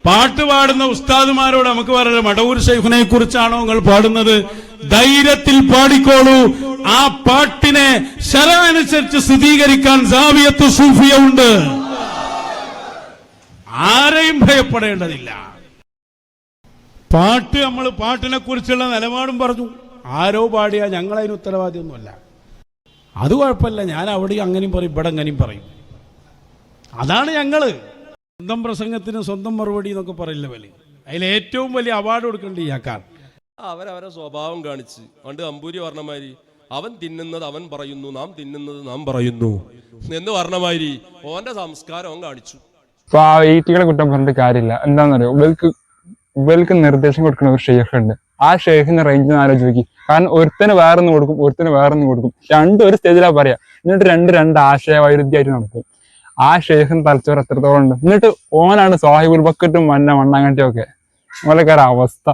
പാട്ട് പാടുന്ന ഉസ്താദുമാരോട് നമുക്ക് പറയാം, മടവൂർ ശൈഖിനെ കുറിച്ചാണോ നിങ്ങൾ പാടുന്നത്? ധൈര്യത്തിൽ പാടിക്കോളൂ. ആ പാട്ടിനെ ശരമനുസരിച്ച് സ്ഥിരീകരിക്കാൻ സാവിയത്ത് സൂഫിയ ഉണ്ട്. ആരെയും ഭയപ്പെടേണ്ടതില്ല. പാട്ട്, നമ്മൾ പാട്ടിനെ കുറിച്ചുള്ള നിലപാടും പറഞ്ഞു. ആരോ പാടിയാ ഞങ്ങളതിന് ഉത്തരവാദിയൊന്നുമല്ല. അത് കുഴപ്പമില്ല, ഞാൻ അവിടെ അങ്ങനെയും പറയും ഇവിടെ അങ്ങനെയും പറയും. അതാണ് ഞങ്ങള്. സ്വന്തം പ്രസംഗത്തിന് സ്വന്തം മറുപടി എന്നൊക്കെ പറയില്ല പോലെ. അതിൽ ഏറ്റവും വലിയ അവാർഡ് കൊടുക്കേണ്ട ഇയാൾക്കാർ. അവരവരെ സ്വഭാവം കാണിച്ച് പണ്ട് അമ്പൂരി പറഞ്ഞമാതിരി അവൻ തിന്നുന്നത് അവൻ പറയുന്നു, നാം തിന്നുന്നത് നാം പറയുന്നു എന്ന് പറഞ്ഞമാതിരി ഓന്റെ സംസ്കാരം അവൻ കാണിച്ചു. അപ്പൊ ആ ഈറ്റികളെ കുറ്റം പറഞ്ഞിട്ട് കാര്യമില്ല. എന്താണെന്നറിയോ, ഇവർക്ക് നിർദ്ദേശം കൊടുക്കുന്ന ഒരു ഷെയ്ഖ് ഉണ്ട്. ആ ഷെയ്ഖിന്റെ റേഞ്ചിന് ആലോചിക്കും. കാരണം ഒരുത്തന് വേറൊന്ന് കൊടുക്കും, ഒരുത്തന് വേറൊന്ന് കൊടുക്കും. രണ്ടും ഒരു സ്റ്റേജിലാ പറയാ. എന്നിട്ട് രണ്ട് ആശയ വൈരുദ്ധ്യമായിട്ട് നടക്കും. ആ ഷെയ്ഖിന് തലച്ചോറ് എത്രത്തോളം ഉണ്ട്. എന്നിട്ട് ഓനാണ് സാഹിബുൽ ബക്കറ്റും മണ്ണാങ്കട്ടിയും ഒക്കെ. ഓലൊക്കെ ഒരു അവസ്ഥ.